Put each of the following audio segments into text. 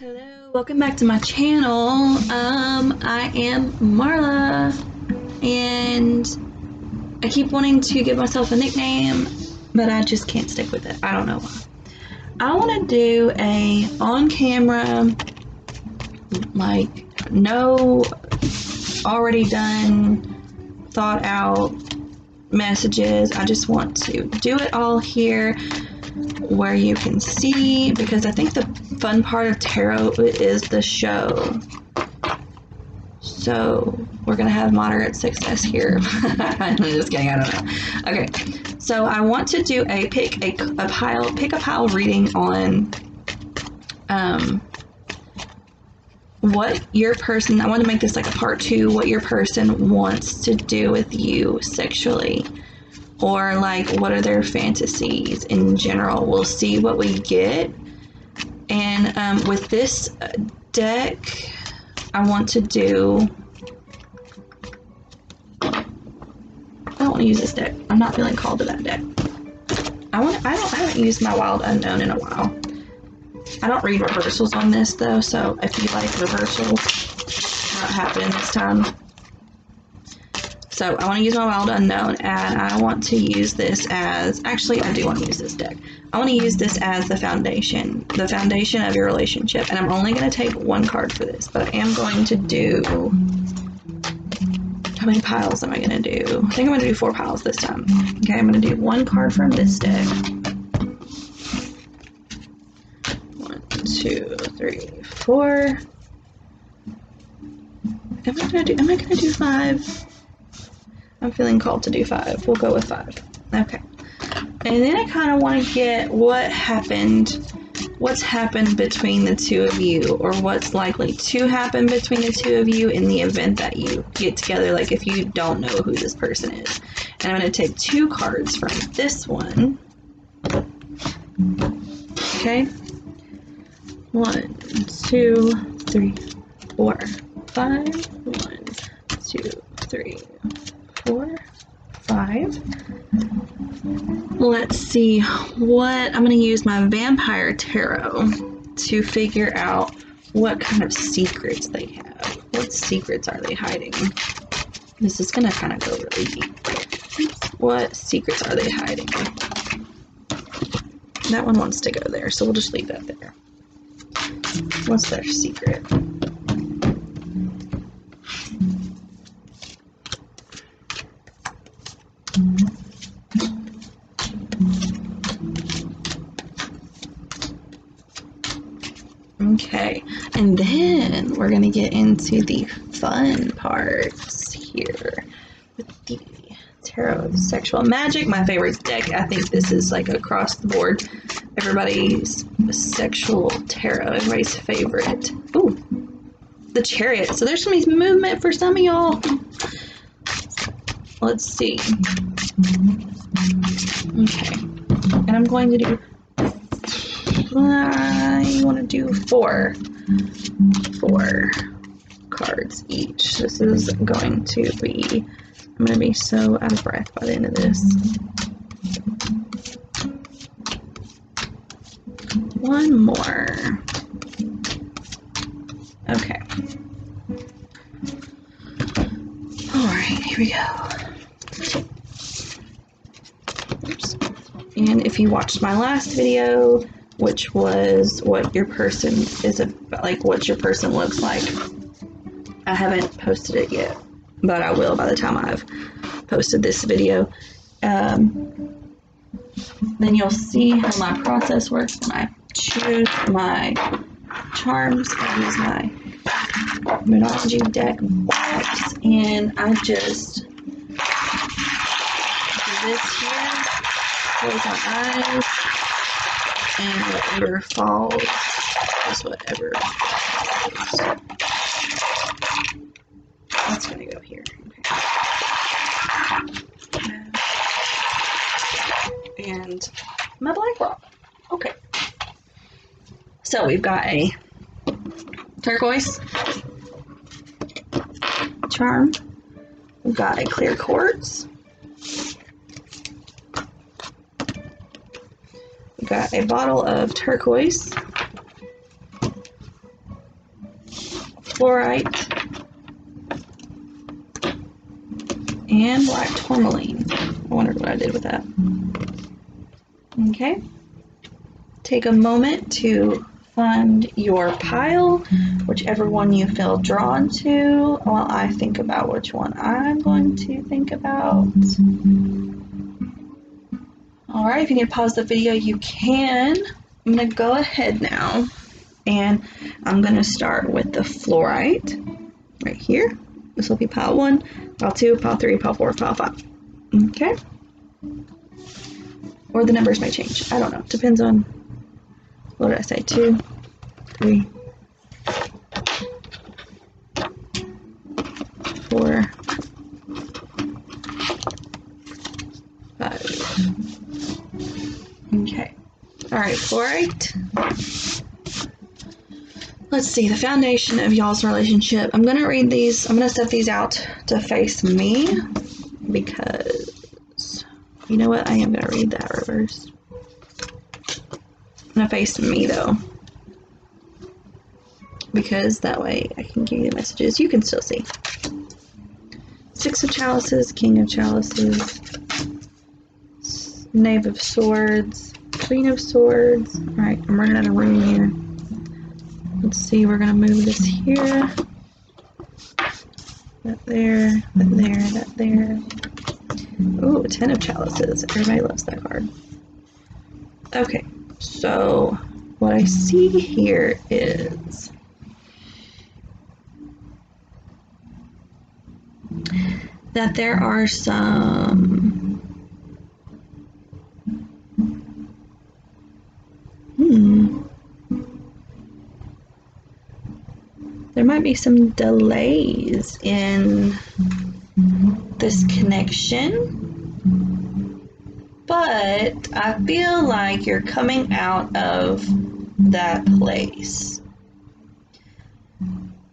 Hello, welcome back to my channel. I am Marla, and I keep wanting to give myself a nickname, but I just can't stick with it. I don't know why. I want to do a on-camera, like, no already done, thought out messages. I just want to do it all here where you can see, because I think the fun part of tarot is the show. So we're gonna have moderate success here. I'm just kidding, I don't know. Okay, so I want to do a pick a pile reading on what your person, I want to make this like a part 2, what your person wants to do with you sexually, or like what are their fantasies in general. We'll see what we get. And with this deck, I want to do, I don't want to use this deck. I'm not feeling called to that deck. I haven't used my Wild Unknown in a while. I don't read reversals on this though, so if you like reversals, not happening this time. So I want to use my Wild Unknown, and I want to use this as, actually I do want to use this deck. I want to use this as the foundation of your relationship, and I'm only going to take one card for this, but I am going to do, how many piles am I going to do? I think I'm going to do 4 piles this time. Okay, I'm going to do one card from this deck. 1, 2, 3, 4. Am I going to do 5? I'm feeling called to do 5. We'll go with 5. Okay. And then I kind of want to get what's happened between the two of you, or what's likely to happen between the two of you in the event that you get together, like if you don't know who this person is. And I'm going to take 2 cards from this one. Okay. 1, 2, 3, 4, 5. 1, 2, 3, 4, 5. Let's see what I'm going to use my Vampire Tarot to figure out what kind of secrets they have. What secrets are they hiding? This is going to kind of go really deep. What secrets are they hiding? That one wants to go there, so we'll just leave that there. What's their secret? Okay, and then we're gonna get into the fun parts here with the Tarot Sexual Magic, my favorite deck. I think this is like across the board everybody's sexual tarot, everybody's favorite. Ooh, the Chariot. So there's some movement for some of y'all. Let's see. Okay, and I'm going to do, I want to do 4 cards each. This is going to be, I'm going to be so out of breath by the end of this. 1 more. Okay. Alright, here we go. Oops. And if you watched my last video, which was what your person is about, like what your person looks like, I haven't posted it yet, but I will by the time I've posted this video. Then you'll see how my process works when I choose my charms. I use my Moonology deck box, and I just do this here, close my eyes, and whatever falls is whatever falls. That's gonna go here. Okay. And my black rock. Okay. So we've got a turquoise charm. We've got a clear quartz. We've got a bottle of turquoise. fluorite, and black tourmaline. I wondered what I did with that. Okay. Take a moment to find your pile, whichever one you feel drawn to, while I think about which one I'm going to think about. Alright, if you need to pause the video, you can. I'm going to go ahead now, and I'm going to start with the fluorite right here. This will be pile 1, pile 2, pile 3, pile 4, pile 5. Okay? Or the numbers may change. I don't know. Depends on, what did I say? 2, 3, 4, 5. Okay. Alright, fluorite. Let's see, the foundation of y'all's relationship. I'm going to read these. I'm going to set these out to face me because, you know what? I am going to read that reversed. I'm going to face me, though, because that way I can give you the messages you can still see. 6 of Chalices, King of Chalices, Knave of Swords, Queen of Swords. Alright, I'm running out of room here. Let's see, we're going to move this here. That there, that there, that there. Ooh, 10 of Chalices. Everybody loves that card. Okay, so what I see here is that there are some there might be some delays in this connection, but I feel like you're coming out of that place.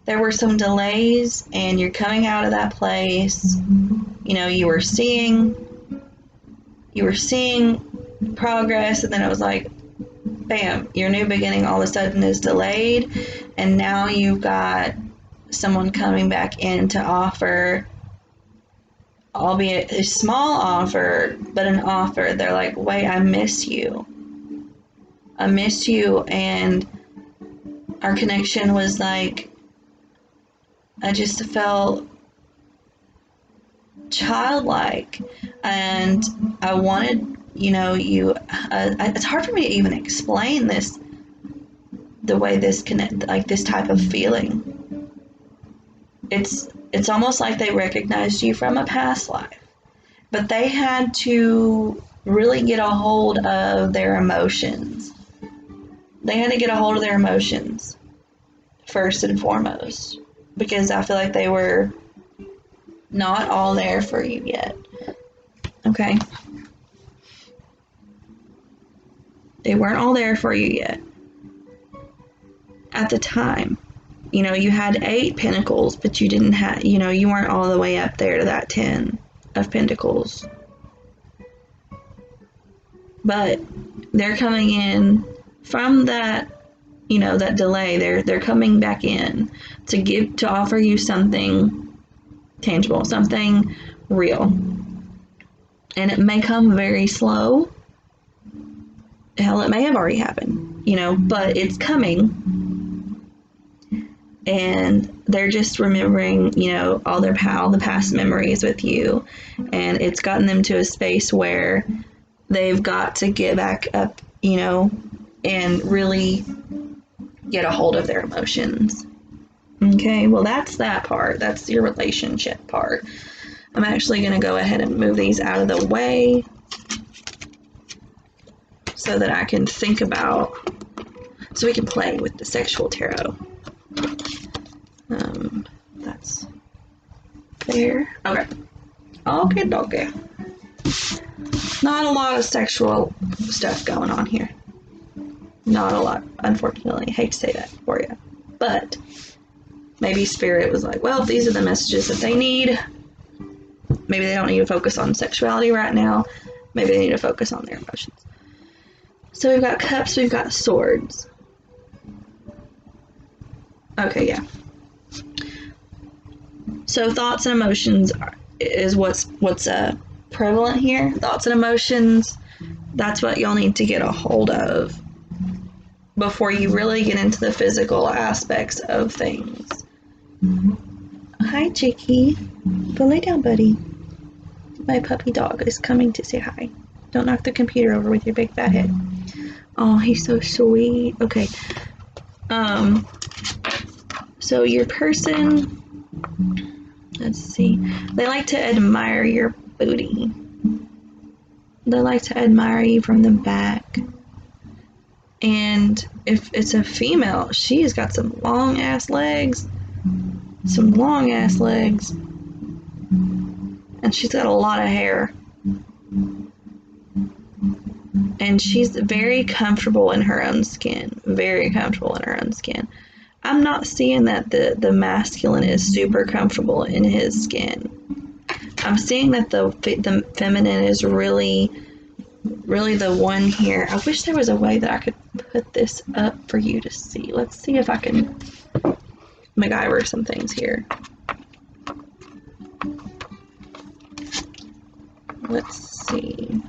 There were some delays and you're coming out of that place. You know, you were seeing progress, and then it was like, bam, your new beginning all of a sudden is delayed, and now you've got someone coming back in to offer, albeit a small offer, but an offer. They're like, wait, I miss you, and our connection was like, I just felt childlike, and I wanted, you know, you, it's hard for me to even explain this, the way this connect, like this type of feeling. It's almost like they recognized you from a past life, but they had to really get a hold of their emotions. They had to get a hold of their emotions first and foremost, because I feel like they were not all there for you yet. Okay? They weren't all there for you yet. At the time, you know, you had 8 pentacles, but you didn't have, you know, you weren't all the way up there to that 10 of pentacles. But they're coming in from that, you know, that delay. They're coming back in to offer you something tangible, something real. And it may come very slow. Hell, it may have already happened, you know, but it's coming. And they're just remembering, you know, all the past memories with you. And it's gotten them to a space where they've got to get back up, you know, and really get a hold of their emotions. Okay, well, that's that part. That's your relationship part. I'm actually going to go ahead and move these out of the way so that I can think about, so we can play with the sexual tarot. That's there. Okay. Okay. Not a lot of sexual stuff going on here. Not a lot, unfortunately. I hate to say that for you. But maybe Spirit was like, well, if these are the messages that they need, maybe they don't need to focus on sexuality right now. Maybe they need to focus on their emotions. So we've got cups, we've got swords. Okay, yeah. So thoughts and emotions is what's prevalent here. Thoughts and emotions. That's what y'all need to get a hold of before you really get into the physical aspects of things. Hi, Chicky. Go lay down, buddy. My puppy dog is coming to say hi. Don't knock the computer over with your big fat head. Oh, he's so sweet. Okay. So your person, let's see, they like to admire your booty. They like to admire you from the back. And if it's a female, she's got some long ass legs. Some long ass legs. And she's got a lot of hair. And she's very comfortable in her own skin. Very comfortable in her own skin. I'm not seeing that the masculine is super comfortable in his skin. I'm seeing that the feminine is really the one here. I wish there was a way that I could put this up for you to see. Let's see if I can MacGyver some things here. Let's see.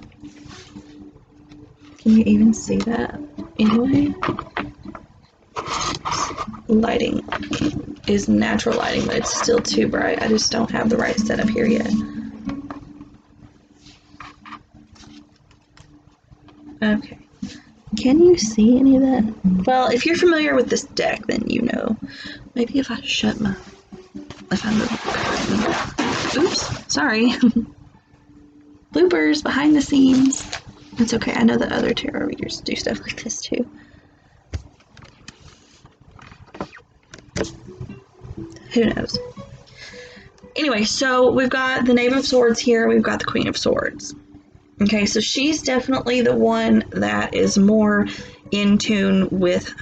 Can you even see that? Anyway, lighting is natural lighting, but it's still too bright. I just don't have the right setup here yet. Okay. Can you see any of that? Well, if you're familiar with this deck, then you know. Maybe if I shut my... If I move... Oops, sorry. Bloopers behind the scenes. It's okay, I know that other tarot readers do stuff like this too. Who knows? Anyway, so we've got the Knave of Swords here, we've got the Queen of Swords. Okay, so she's definitely the one that is more in tune with,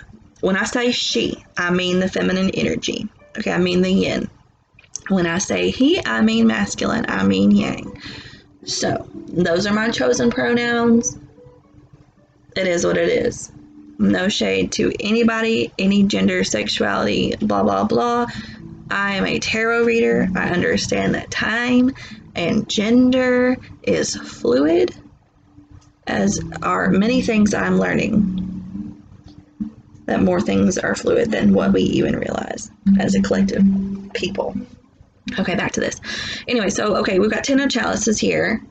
when I say she, I mean the feminine energy. Okay, I mean the yin. When I say he, I mean masculine, I mean yang. So, those are my chosen pronouns. It is what it is. No shade to anybody, any gender, sexuality, blah, blah, blah. I am a tarot reader. I understand that time and gender is fluid, as are many things I'm learning. That more things are fluid than what we even realize as a collective people. Okay, back to this. Anyway, so, okay, we've got 10 of Chalices here.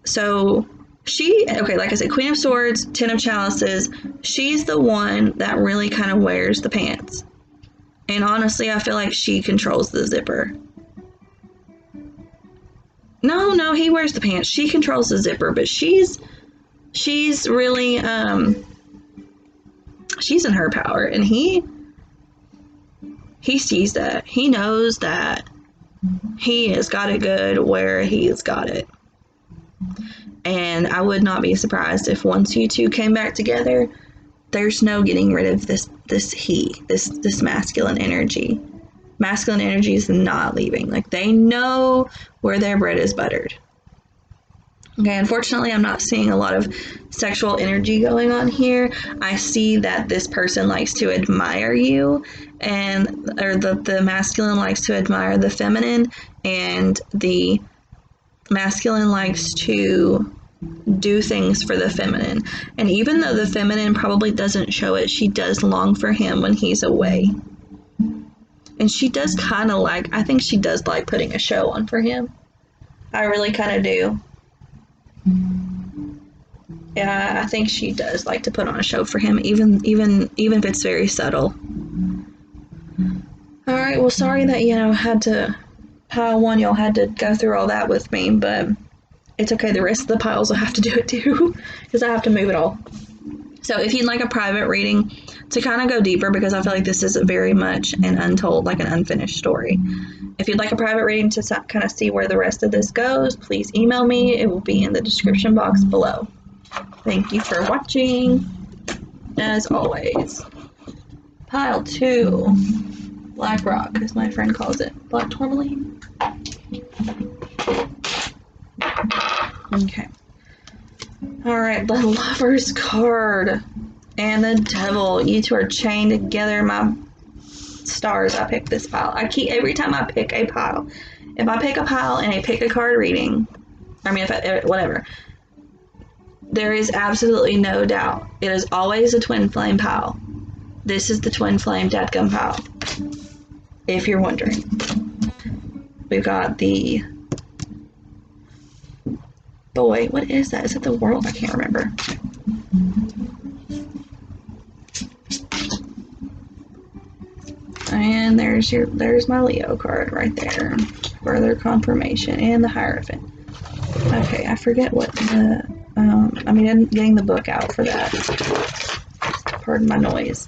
So, okay, like I said, Queen of Swords, 10 of Chalices, she's the one that really kind of wears the pants. And honestly, I feel like she controls the zipper. No, he wears the pants. She controls the zipper, but she's really, she's in her power, and he sees that. He knows that he has got it good where he's got it. And I would not be surprised if once you two came back together, there's no getting rid of this masculine energy. Masculine energy is not leaving. Like, they know where their bread is buttered. Okay, unfortunately, I'm not seeing a lot of sexual energy going on here. I see that this person likes to admire you, or the masculine likes to admire the feminine, and the masculine likes to do things for the feminine. And even though the feminine probably doesn't show it, she does long for him when he's away. And she does kind of like, I think she does like putting a show on for him. I really kind of do. Yeah, I think she does like to put on a show for him, even if it's very subtle. Alright, well, sorry that, had to pile one, y'all had to go through all that with me, but it's okay, the rest of the piles will have to do it too, because I have to move it all. So if you'd like a private reading to kind of go deeper, because I feel like this is very much an untold, like an unfinished story. If you'd like a private reading to kind of see where the rest of this goes, please email me. It will be in the description box below. Thank you for watching. As always, pile 2, Black Rock, as my friend calls it, Black Tourmaline. Okay. Alright, the Lover's card and the Devil. You two are chained together. My stars, I picked this pile. Every time I pick a pile, If I pick a pile and I pick a card reading, I mean, whatever, there is absolutely no doubt. It is always a twin flame pile. This is the twin flame dadgum pile, if you're wondering. We've got the boy. What is that? Is it the world? I can't remember. And there's my Leo card right there. Further confirmation. And the Hierophant. Okay, I forget what the, I'm getting the book out for that. Pardon my noise.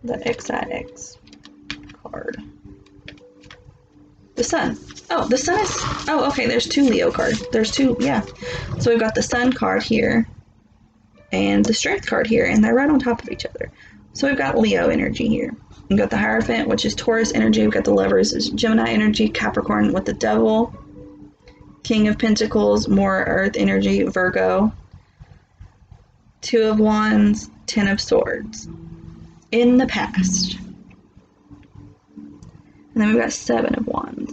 The XIX card. The Sun. Oh, the Sun is, oh, okay, there's 2 Leo cards. There's 2, yeah. So we've got the Sun card here and the Strength card here, and they're right on top of each other. So we've got Leo energy here. We've got the Hierophant, which is Taurus energy. We've got the Lovers, is Gemini energy. Capricorn with the Devil. King of Pentacles, more Earth energy. Virgo. 2 of Wands, 10 of Swords. In the past. And then we've got 7 of Wands.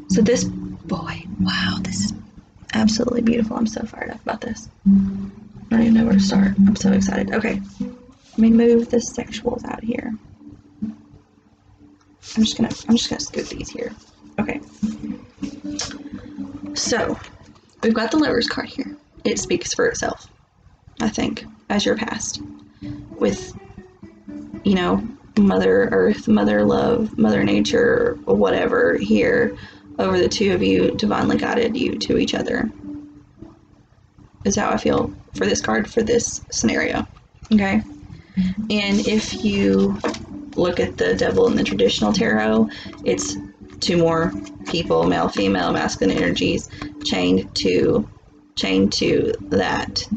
So this, boy, wow, this is absolutely beautiful. I'm so fired up about this. I don't even know where to start. I'm so excited. Okay, let me move the sexuals out here. I'm just gonna scoot these here. Okay. So we've got the Lovers card here. It speaks for itself, I think, as your past, with, you know, Mother Earth, Mother Love, Mother Nature, whatever here over the 2 of you, divinely guided you to each other. Is how I feel for this card, for this scenario. Okay? And if you look at the Devil in the traditional tarot, it's 2 more people, male, female, masculine energies, chained to that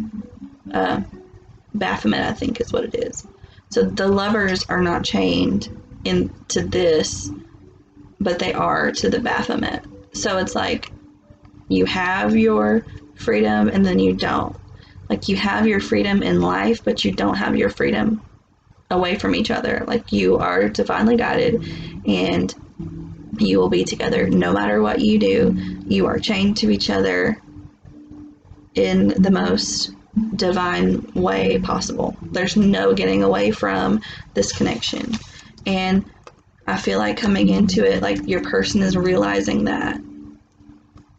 Baphomet, I think is what it is. So the Lovers are not chained into this, but they are to the Baphomet. So it's like you have your freedom and then you don't. Like you have your freedom in life, but you don't have your freedom away from each other. Like you are divinely guided and you will be together no matter what you do. You are chained to each other in the most divine way possible. There's no getting away from this connection. And I feel like coming into it, like your person is realizing that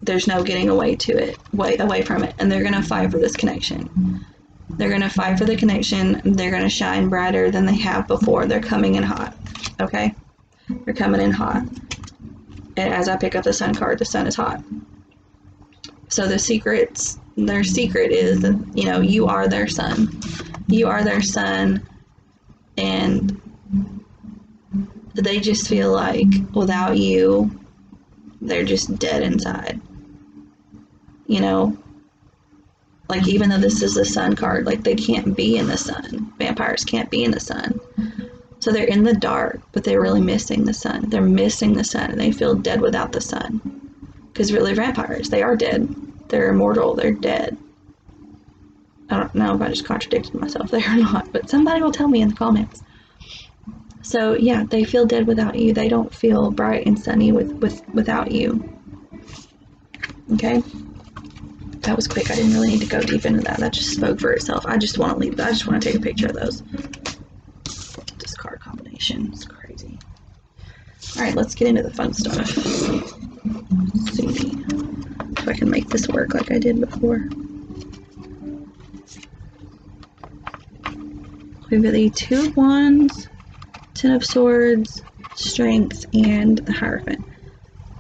there's no getting away from it, and they're gonna fight for this connection. They're gonna fight for the connection. They're gonna shine brighter than they have before. They're coming in hot. Okay, they're coming in hot. And as I pick up the Sun card, the Sun is hot. So their secret is that, you know, you are their sun. You are their sun, and they just feel like without you, they're just dead inside. You know, like even though this is a Sun card, like they can't be in the sun. Vampires can't be in the sun. So they're in the dark, but they're really missing the sun. They're missing the sun, and they feel dead without the sun. Because really, vampires, they are dead. They're immortal. They're dead. I don't know if I just contradicted myself there or not, but somebody will tell me in the comments. So yeah, they feel dead without you. They don't feel bright and sunny without you. Okay? That was quick. I didn't really need to go deep into that. That just spoke for itself. I just want to leave that. I just want to take a picture of those. This card combination is crazy. Alright, let's get into the fun stuff. Let's see if I can make this work like I did before. We've got the 2 of Wands, 10 of Swords, Strength, and the Hierophant.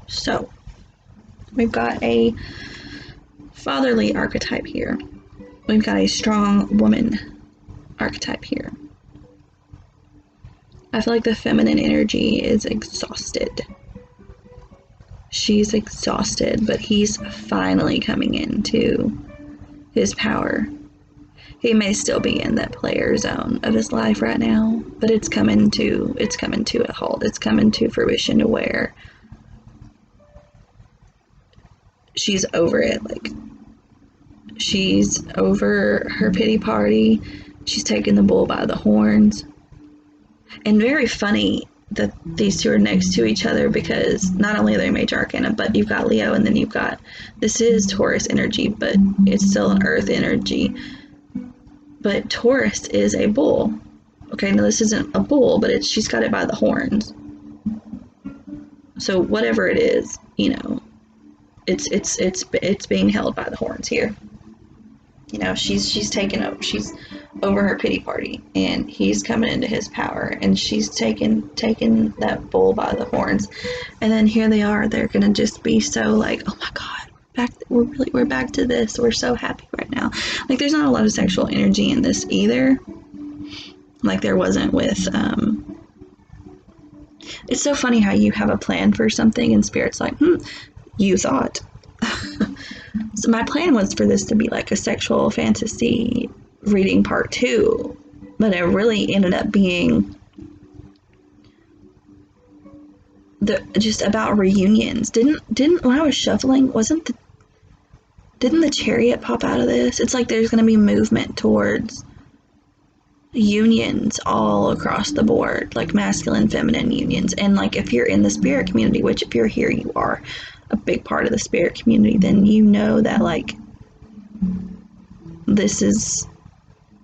So, we've got a fatherly archetype here. We've got a strong woman archetype here. I feel like the feminine energy is exhausted. She's exhausted, but he's finally coming into his power. He may still be in that player zone of his life right now, but it's coming to a halt. It's coming to fruition to where she's over it. Like, she's over her pity party. She's taking the bull by the horns. And very funny, that these two are next to each other, because not only are they major arcana, but you've got Leo, and then you've got, this is Taurus energy, but it's still an earth energy. But Taurus is a bull. Okay, now this isn't a bull, but she's got it by the horns. So whatever it is, you know, it's being held by the horns here. You know, she's taken up, she's over her pity party, and he's coming into his power, and she's taken that bull by the horns, and then here they are. They're gonna just be so like, oh my god, we're back to this. We're so happy right now. Like, there's not a lot of sexual energy in this either, like there wasn't with it's so funny how you have a plan for something and Spirit's like, you thought. So my plan was for this to be like a sexual fantasy reading part 2, but it really ended up being just about reunions. Didn't when I was shuffling, didn't the Chariot pop out of this? It's like there's going to be movement towards unions all across the board, like masculine, feminine unions. And like, if you're in the spirit community, which if you're here, you are a big part of the spirit community, then you know that like this is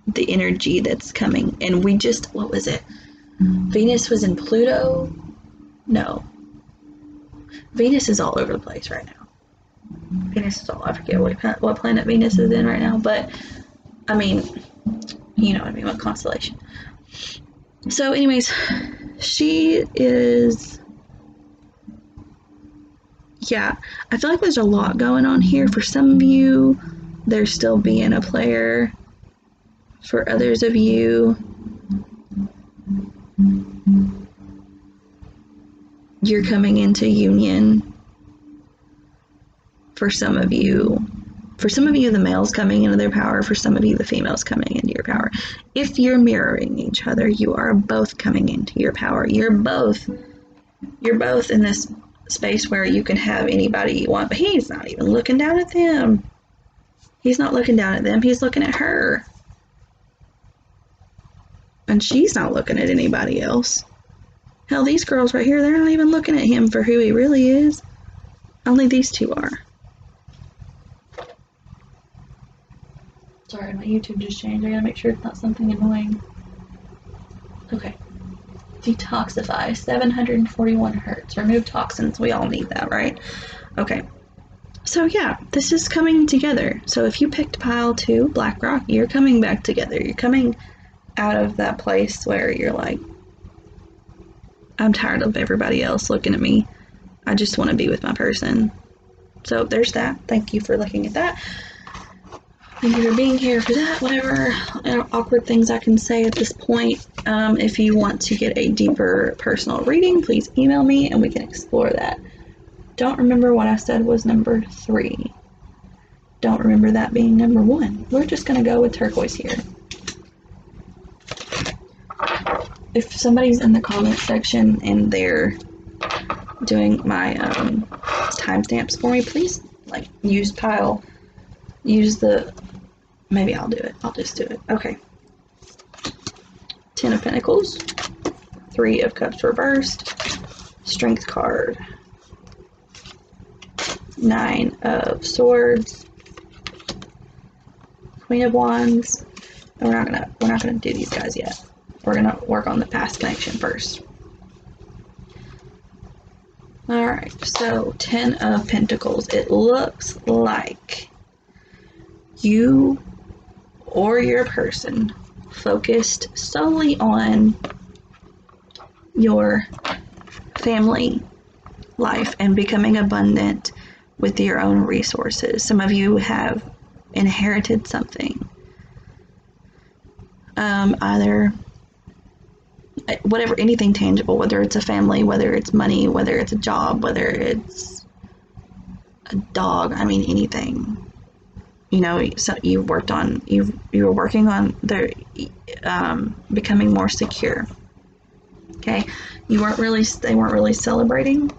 the energy that's coming. And we just, what was it? Venus was in Pluto? No. Venus is all over the place right now. Venus is all, I forget what planet Venus is in right now, but I mean, you know what I mean, what constellation. So anyways, she is, yeah, I feel like there's a lot going on here. For some of you, there's still being a player. For others of you, you're coming into union. For some of you, the male's coming into their power. For some of you, the female's coming into your power. If you're mirroring each other, you are both coming into your power. You're both in this space where you can have anybody you want, but he's not even looking down at them. He's not looking down at them. He's looking at her. And she's not looking at anybody else. Hell, these girls right here, they're not even looking at him for who he really is. Only these two are. Sorry, my YouTube just changed. I gotta make sure it's not something annoying. Okay. Detoxify, 741 hertz. Remove toxins. We all need that, right? Okay. So yeah, this is coming together. So if you picked pile 2, BlackRock, you're coming back together. You're coming out of that place where you're like, I'm tired of everybody else looking at me. I just want to be with my person. So there's that. Thank you for looking at that. Thank you for being here for that. Whatever awkward things I can say at this point. If you want to get a deeper personal reading, please email me and we can explore that. Don't remember what I said was number 3. Don't remember that being number 1. We're just going to go with turquoise here. If somebody's in the comment section and they're doing my timestamps for me, please like use the, maybe I'll do it. I'll just do it. Okay. 10 of Pentacles, 3 of Cups reversed, Strength card, 9 of Swords, Queen of Wands, and we're not gonna do these guys yet. We're gonna work on the past connection first. Alright, so 10 of Pentacles. It looks like you or your person focused solely on your family life and becoming abundant with your own resources. Some of you have inherited something. Either whatever, anything tangible, whether it's a family, whether it's money, whether it's a job, whether it's a dog, I mean anything. You know, so you were working on their becoming more secure. Okay, they weren't really celebrating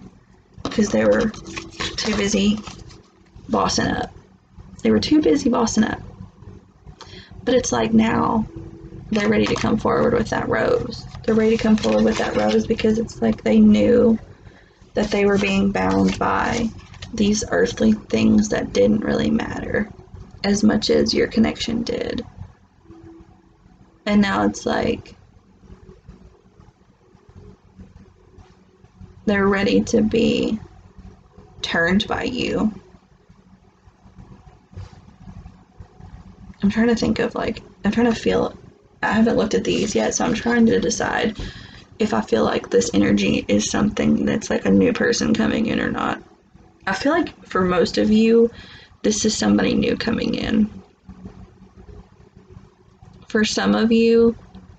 because they were too busy bossing up. They were too busy bossing up. But it's like now they're ready to come forward with that rose. They're ready to come forward with that rose because it's like they knew that they were being bound by these earthly things that didn't really matter as much as your connection did. And now it's like they're ready to be turned by you. I'm trying to think of like, I'm trying to feel, I haven't looked at these yet, so I'm trying to decide if I feel like this energy is something that's like a new person coming in or not. I feel like for most of you, this is somebody new coming in. For some of you,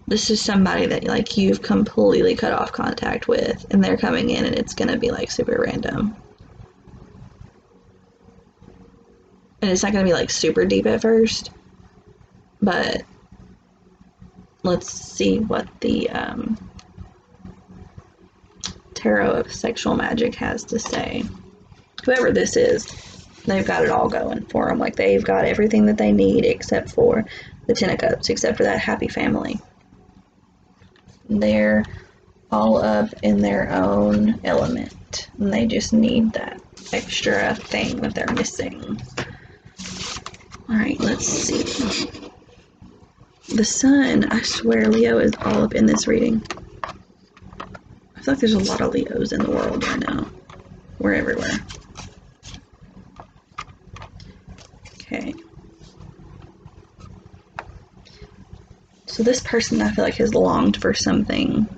this is somebody that like you've completely cut off contact with, and they're coming in and it's gonna be like super random. And it's not gonna be like super deep at first, but let's see what the Tarot of Sexual Magic has to say. Whoever this is, they've got it all going for them. Like, they've got everything that they need except for the Ten of Cups, except for that happy family. They're all up in their own element, and they just need that extra thing that they're missing. Alright, let's see. The Sun, I swear Leo is all up in this reading. I feel like there's a lot of Leos in the world right now. We're everywhere. Okay. So this person, I feel like, has longed for something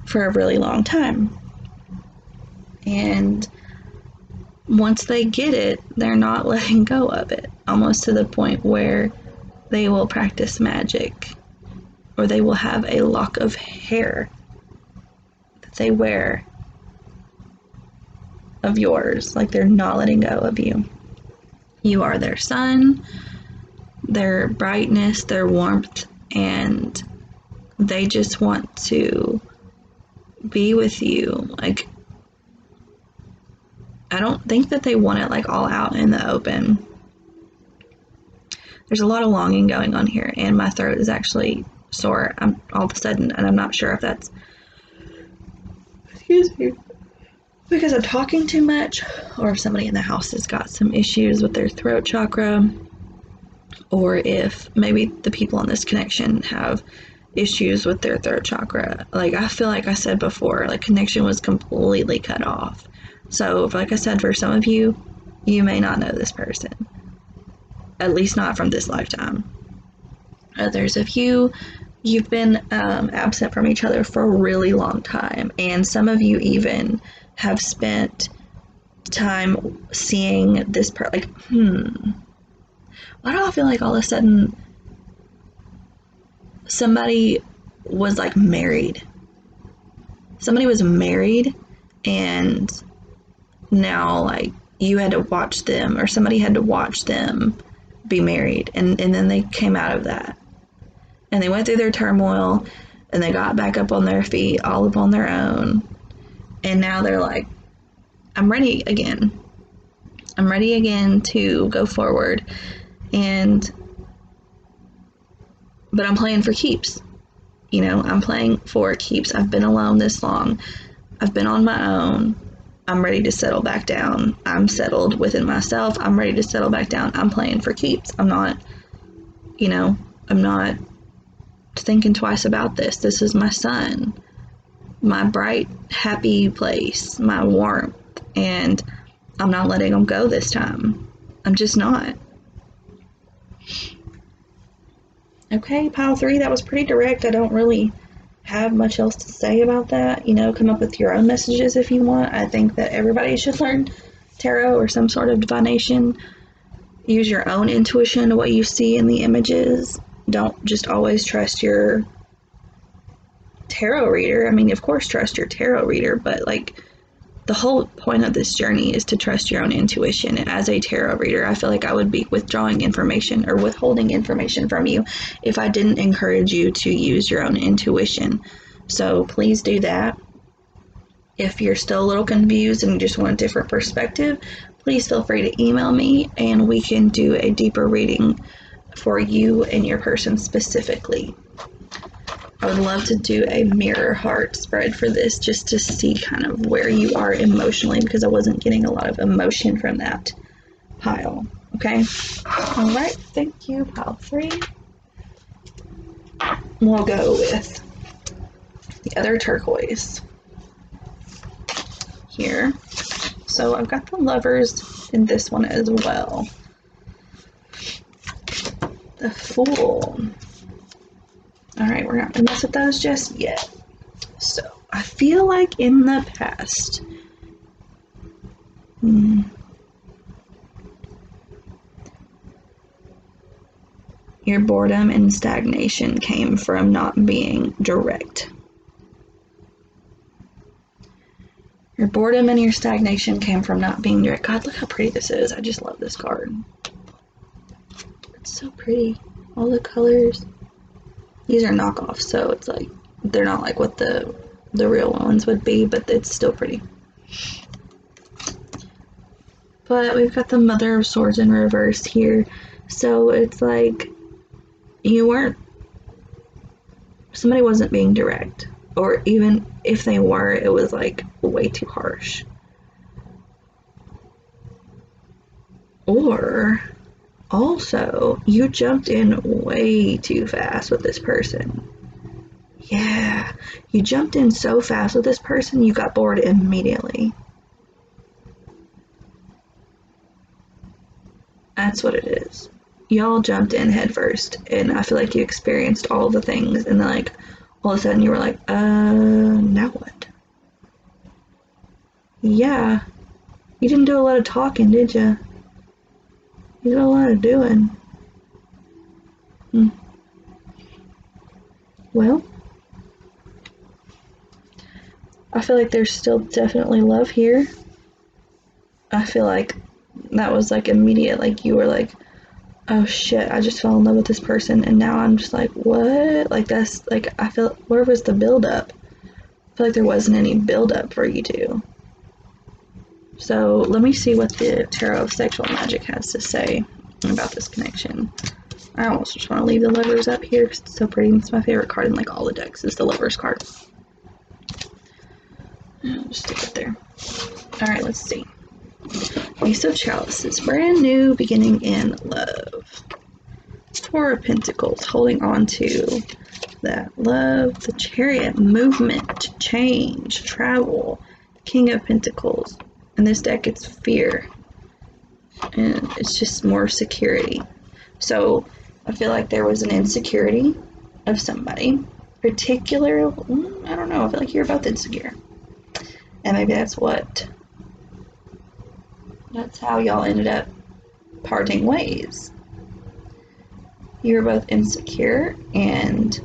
for a really long time. And once they get it, they're not letting go of it. Almost to the point where they will practice magic. Or they will have a lock of hair that they wear of yours. Like, they're not letting go of you. You are their sun, their brightness, their warmth, and they just want to be with you. Like, I don't think that they want it like all out in the open. There's a lot of longing going on here, and my throat is actually sore all of a sudden, and I'm not sure if that's, excuse me, because I'm talking too much, or if somebody in the house has got some issues with their throat chakra, or if maybe the people in this connection have issues with their throat chakra. Like, I feel like I said before, like, connection was completely cut off. So, like I said, for some of you, you may not know this person. At least not from this lifetime. Others of you, you've been absent from each other for a really long time. And some of you even have spent time seeing this part. Like, why do I feel like all of a sudden somebody was like married? Somebody was married, and now like you had to watch them, or somebody had to watch them be married, and then they came out of that, and they went through their turmoil, and they got back up on their feet all up on their own, and now they're like, I'm ready again to go forward, but I'm playing for keeps. You know, I'm playing for keeps. I've been alone this long. I've been on my own. I'm ready to settle back down. I'm settled within myself. I'm ready to settle back down. I'm playing for keeps. I'm not thinking twice about this. This is my sun, my bright, happy place, my warmth, and I'm not letting them go this time. I'm just not. Okay, pile 3, that was pretty direct. I don't really have much else to say about that. You know, come up with your own messages if you want. I think that everybody should learn tarot or some sort of divination. Use your own intuition to what you see in the images. Don't just always trust your tarot reader. I mean, of course, trust your tarot reader, but like, the whole point of this journey is to trust your own intuition. And as a tarot reader, I feel like I would be withdrawing information or withholding information from you if I didn't encourage you to use your own intuition. So please do that. If you're still a little confused and just want a different perspective, please feel free to email me and we can do a deeper reading for you and your person specifically. I would love to do a mirror heart spread for this just to see kind of where you are emotionally, because I wasn't getting a lot of emotion from that pile. Okay? All right. Thank you, pile 3. We'll go with the other turquoise here. So I've got the Lovers in this one as well. The Fool. Alright, we're not going to mess with those just yet. So, I feel like in the past, your boredom and stagnation came from not being direct. Your boredom and your stagnation came from not being direct. God, look how pretty this is. I just love this card. It's so pretty. All the colors. These are knockoffs, so it's like, they're not like what the real ones would be, but it's still pretty. But we've got the Mother of Swords in reverse here. So it's like, somebody wasn't being direct. Or even if they were, it was like way too harsh. Or also, you jumped in way too fast with this person. Yeah, you jumped in so fast with this person, you got bored immediately. That's what it is. Y'all jumped in head first, and I feel like you experienced all the things, and then like, all of a sudden you were like, now what? Yeah, you didn't do a lot of talking, did you? You did a lot of doing. Well, I feel like there's still definitely love here. I feel like that was like immediate, like you were like, oh shit, I just fell in love with this person, and now I'm just like, what? Like that's like, I feel, where was the build-up? I feel like there wasn't any build-up for you two. So let me see what the Tarot of Sexual Magic has to say about this connection. I almost just want to leave the Lovers up here because it's so pretty. It's my favorite card in like all the decks is the Lovers card. I'll just stick it there. Alright, let's see. Ace of Chalices, brand new beginning in love. Four of Pentacles, holding on to that love. The Chariot, movement, change, travel. King of Pentacles. In this deck, it's fear. And it's just more security. So, I feel like there was an insecurity of somebody. Particular, I don't know, I feel like you're both insecure. And maybe that's how y'all ended up parting ways. You were both insecure and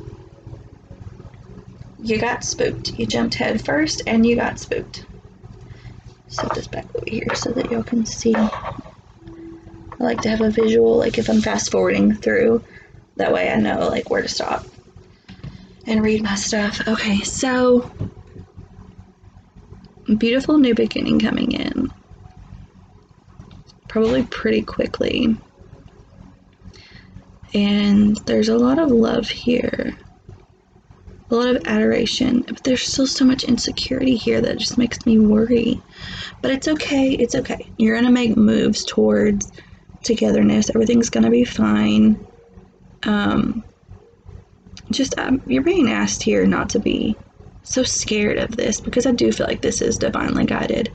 you got spooked. You jumped head first and you got spooked. Set this back over here so that y'all can see. I like to have a visual, like if I'm fast forwarding through, that way I know like where to stop and read my stuff. Okay, so beautiful new beginning coming in. Probably pretty quickly. And there's a lot of love here. A lot of adoration. But there's still so much insecurity here that just makes me worry. But it's okay. It's okay. You're going to make moves towards togetherness. Everything's going to be fine. You're being asked here not to be so scared of this because I do feel like this is divinely guided.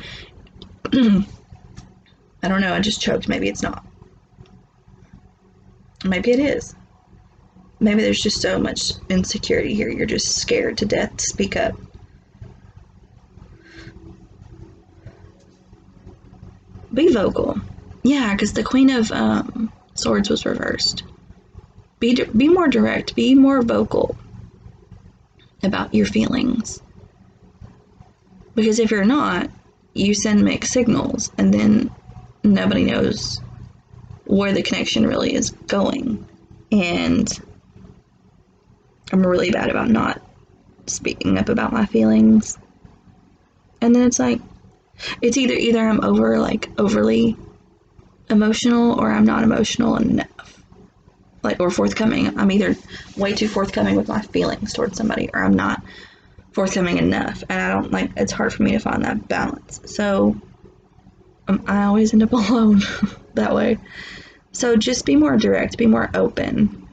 I don't know, I just choked. Maybe it's not. Maybe it is. Maybe there's just so much insecurity here. You're just scared to death to speak up. Be vocal. Yeah, because the Queen of Swords was reversed. Be more direct. Be more vocal about your feelings. Because if you're not, you send mixed signals, and then nobody knows where the connection really is going. And I'm really bad about not speaking up about my feelings. And then it's like, it's either I'm overly emotional or I'm not emotional enough. like, or forthcoming. I'm either way too forthcoming with my feelings towards somebody, or I'm not forthcoming enough, and I don't like, it's hard for me to find that balance. So I always end up alone that way. So just be more direct, be more open.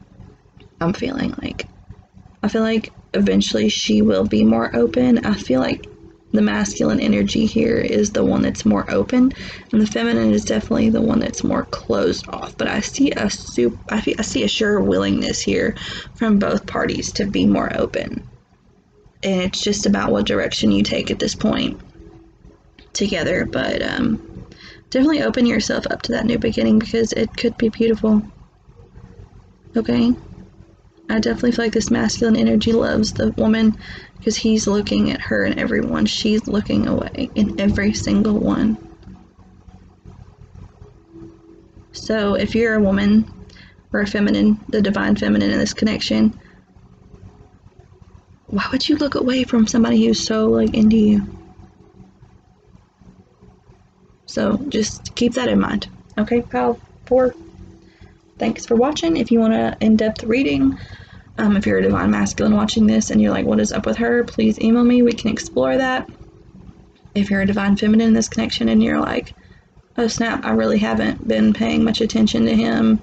I feel like eventually she will be more open. I feel like the masculine energy here is the one that's more open, and the feminine is definitely the one that's more closed off. But I see a sure willingness here from both parties to be more open, and it's just about what direction you take at this point together. But definitely open yourself up to that new beginning, because it could be beautiful. Okay? I definitely feel like this masculine energy loves the woman, because he's looking at her in every one. She's looking away in every single one. So if you're a woman or a feminine, the divine feminine in this connection, why would you look away from somebody who's so like into you? So just keep that in mind. Okay, pal 4. Thanks for watching. If you want an in-depth reading, if you're a divine masculine watching this and you're like, what is up with her, please email me. We can explore that. If you're a divine feminine in this connection and you're like, oh snap, I really haven't been paying much attention to him,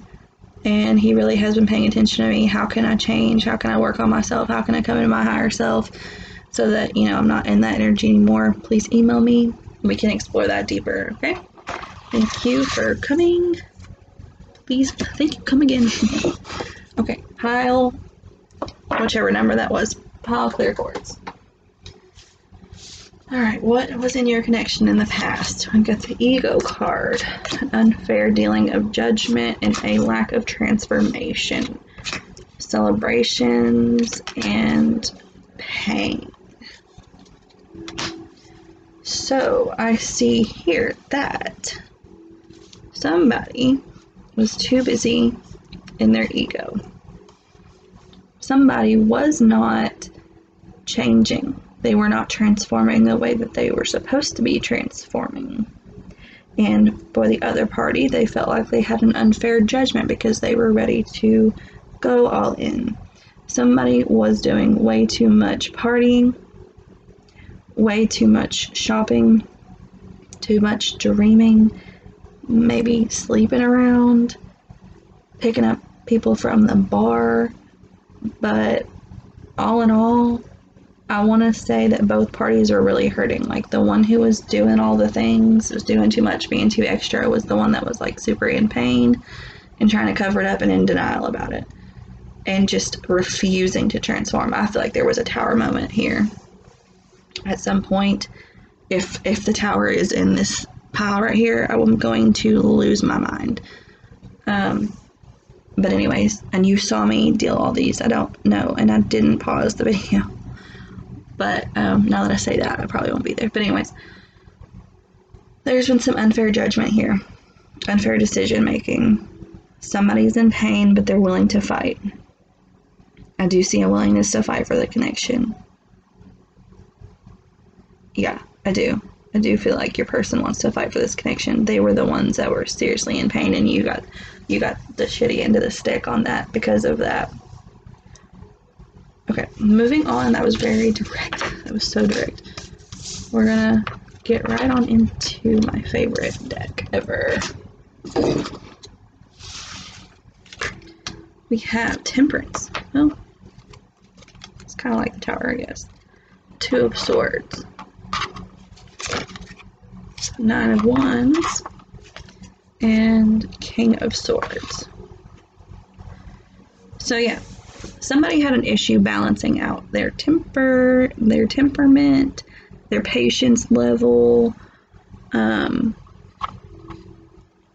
and he really has been paying attention to me. How can I change? How can I work on myself? How can I come into my higher self so that, you know, I'm not in that energy anymore? Please email me. We can explore that deeper, okay? Thank you for coming. Please, thank you, come again. Okay, pile, whichever number that was, pile clear quartz. Alright, what was in your connection in the past? I got the ego card, an unfair dealing of judgment, and a lack of transformation, celebrations, and pain. So I see here that somebody was too busy in their ego. Somebody was not changing. They were not transforming the way that they were supposed to be transforming. And for the other party, they felt like they had an unfair judgment because they were ready to go all in. Somebody was doing way too much partying, way too much shopping, too much dreaming, maybe sleeping around, picking up people from the bar. But all in all, I want to say that both parties are really hurting. Like, the one who was doing all the things, was doing too much, being too extra, was the one that was like super in pain and trying to cover it up and in denial about it and just refusing to transform. I feel like there was a tower moment here at some point. If the tower is in this pile right here, I'm going to lose my mind. But anyways, and you saw me deal all these. I don't know, and I didn't pause the video. But now that I say that, I probably won't be there. But anyways, there's been some unfair judgment here. Unfair decision making. Somebody's in pain, but they're willing to fight. I do see a willingness to fight for the connection. Yeah, I do. I do feel like your person wants to fight for this connection. They were the ones that were seriously in pain, and you got the shitty end of the stick on that because of that. Okay, moving on. That was very direct. That was so direct. We're gonna get right on into my favorite deck ever. We have Temperance. Well, it's kind of like the Tower, I guess. 2 of Swords. 9 of Wands. And King of Swords. So yeah. Somebody had an issue balancing out their temper, their temperament, their patience level, and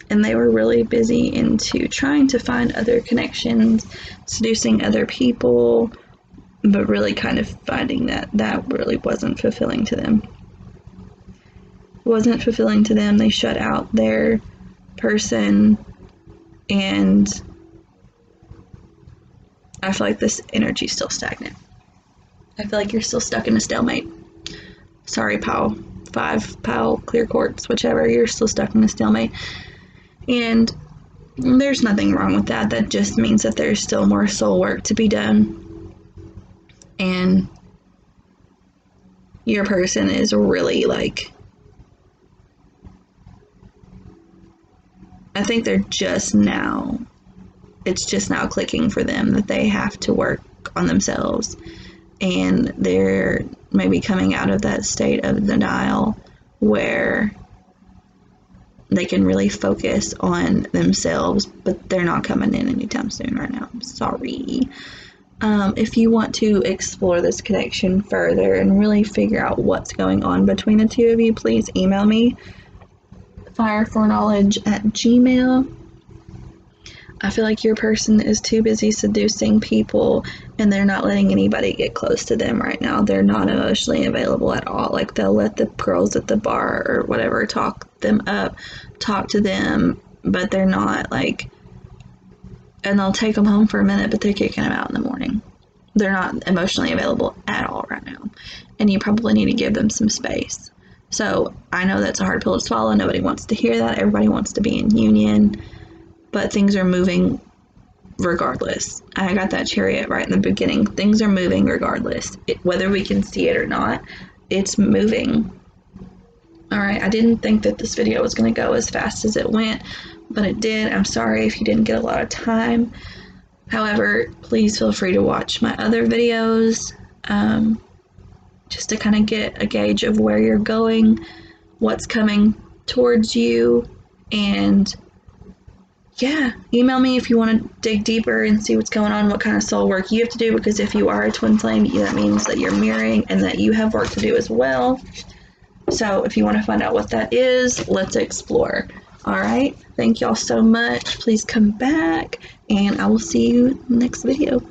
they were really busy into trying to find other connections, seducing other people, but really kind of finding that really wasn't fulfilling to them. It wasn't fulfilling to them. They shut out their person, and I feel like this energy is still stagnant. I feel like you're still stuck in a stalemate. Sorry, pal 5, pal clear quartz, whichever, you're still stuck in a stalemate. And There's nothing wrong with that. That just means that there's still more soul work to be done. And your person is really like, I think they're just now, it's just now clicking for them that they have to work on themselves. And they're maybe coming out of that state of denial where they can really focus on themselves, but they're not coming in anytime soon right now. I'm sorry. If you want to explore this connection further and really figure out what's going on between the two of you, please email me, fireforknowledge@gmail.com. I feel like your person is too busy seducing people and they're not letting anybody get close to them right now. They're not emotionally available at all. Like, they'll let the girls at the bar or whatever talk them up, talk to them, but they're not like, and they'll take them home for a minute, but they're kicking them out in the morning. They're not emotionally available at all right now. And you probably need to give them some space. So I know that's a hard pill to swallow. Nobody wants to hear that. Everybody wants to be in union. But things are moving regardless. I got that chariot right in the beginning. Things are moving regardless. Whether we can see it or not, it's moving. Alright, I didn't think that this video was going to go as fast as it went, but it did. I'm sorry if you didn't get a lot of time. However, please feel free to watch my other videos, just to kind of get a gauge of where you're going, what's coming towards you, and yeah, email me if you want to dig deeper and see what's going on, what kind of soul work you have to do, because if you are a twin flame, that means that you're mirroring and that you have work to do as well. So if you want to find out what that is, let's explore. All right, thank y'all so much. Please come back, and I will see you in the next video.